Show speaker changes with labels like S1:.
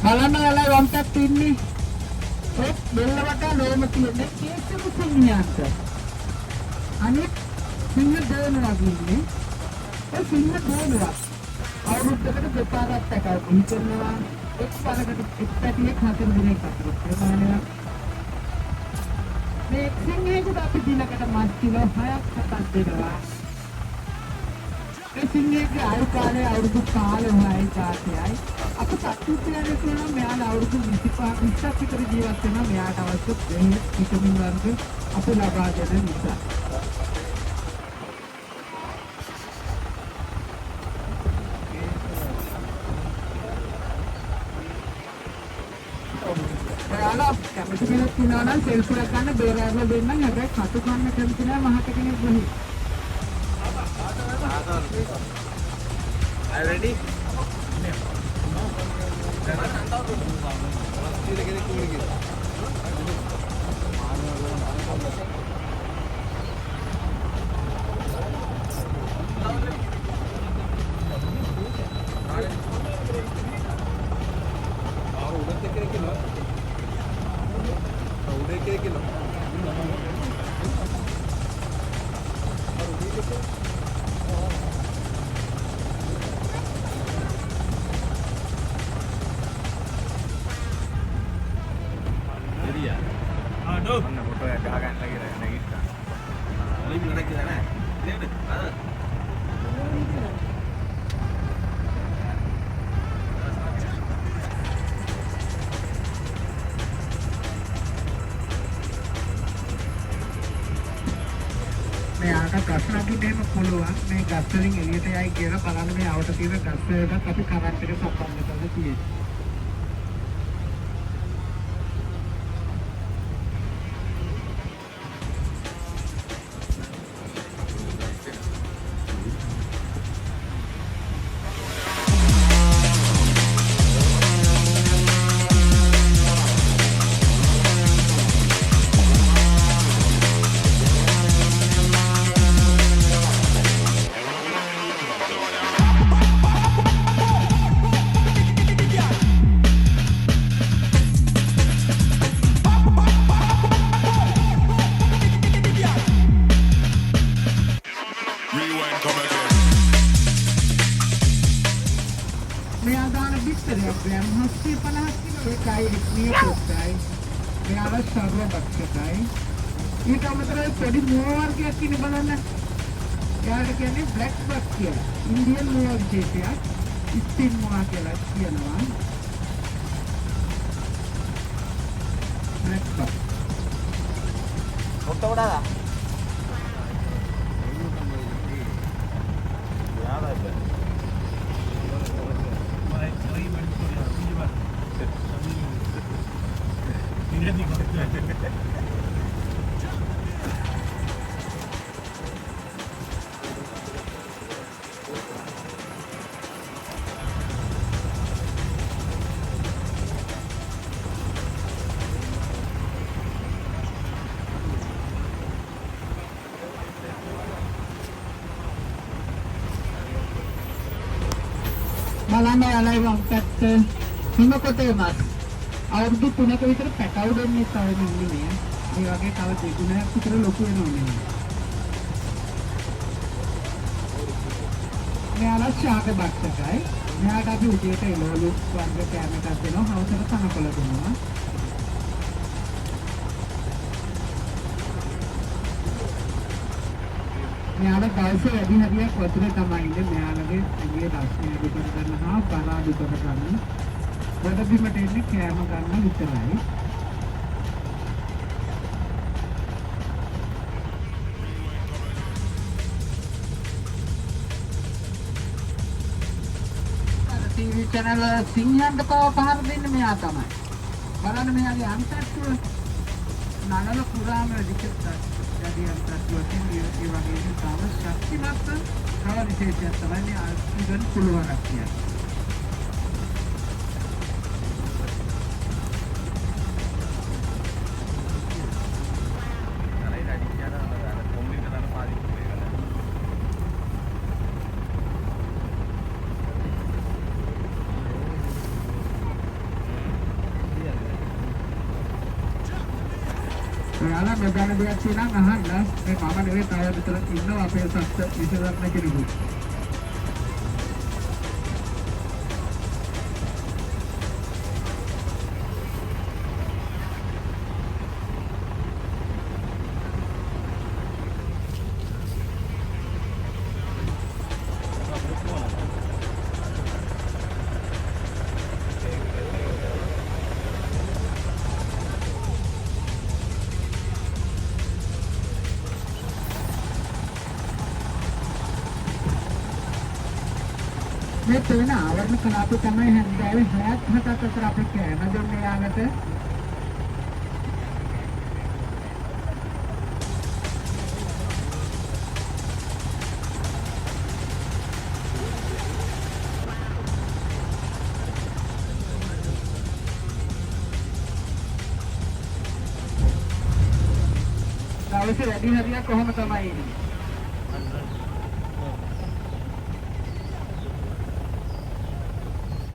S1: බලන්න ඔයාලා වම් පැත්තේ ඉන්නේ. ඒ බෙල්ල වටා ලෝම තියෙන්නේ කේසම සිංහයන්ට. අනිත් සිංහ දෙනවා කියන්නේ ඒ සිංහ දෙනවා. අවුරුද්දකට දෙපාරක් පැටව පිළිචරනවා. එක් පාරකට එක් පැටියෙක් 4 දිනක් අතුරු ප්‍රමාණයක්. මේ සිංහයෙකුට අපි දිනකට මස් කිලෝ 6ක් 7ක් දෙනවා. ඒ සිංහයේ ආයු කාලය අවුරුදු 15යි කාටයයි. අප සතුටුයනේ කියනවා මෙයාලා අවුරුදු 25ක් විතර ජීවත් වෙනවා මෙයාට අවශ්‍ය දෙහිත් විටමින් වර්ග අපි ලබා දෙන නිසා. ඔයාලා කැමති කෙනෙක් ඉන්නවා නම් සෙල්ෆි එකක් ගන්න බේරාවල දෙන්නම්. හැබැයි කටු කන්න කැමති නැහැ මහත කෙනෙක් වෙයි.
S2: Are you ready?
S1: මේ ආට ගස් නගින්න එහෙම පුළුවන්. මේ ගස් වලින් එළියට යයි කියලා බලන්න මේ ආවට තියෙන ගස් වලට අපි කරන්ට් එක සම්බන්ධ කරලා තියෙනවා. ඊට අමතරව පොඩි මුව වර්ගයක් කියන බලන්න. එයාට කියන්නේ බ්ලැක් බක් කියලා. ඉන්දියන් මුව විශේෂයක්. ස්ටින් මුව කියලා කියනවා. බ්ලැක් බක්.
S2: කොට්ට වඩාලා.
S1: බලන්න ඔයාලා වම් පැත්ත හිම කොටේ මස්. අවුරුදු 3ක විතර පැටව දෙන්නේ තව ඉන්නේ. මේ වගේ තව දෙගුණයක් විතර ලොකු වෙනවා. මෙයාලා ශාක බක්සකයි. මෙයාට අපි උදේට එළවලු වර්ග කෑම එකක් දෙනවා. හවසට තනකොළ දෙනවා. මෙයාලා දවසේ වැඩි හරියක් වතුර තමයි ඉන්නේ. මෙයාලගේ ඇඟේ රස්නේ අඩු කර ගන්න හා බර අඩු කර ගන්න. ගොඩ බිමට එන්නේ කෑම ගන්න විතරයි. ටීවී channel සිංහයන්ට පහර දෙන්නේ මෙයා තමයි. බලන්න මෙයාගේ අන්තර්තුව නලල පුරාම විකෘත යටි අන්තර්තුව තියෙන ඒ වගේ තව ශක්තිමත් තව විශේෂයක් තමයි මේ ඉගෙන පුළුවන් කියන්නේ. ඔයාලා මෙතන දෙයක් තියෙනවා අහන්න. මේ මම නෙවෙයි තව විතර ඉන්නවා අපේ සත්ත්ව විශේෂඥ කෙනෙකුත්. මේ තේන ආවරණ කලාපය තමයි හැන්දෑවේ 6:07ක් අතර අපි කෑම දෙන්නේ යාකට. දවසේ වැඩි හරියක් කොහොම තමයි ඉන්නේ.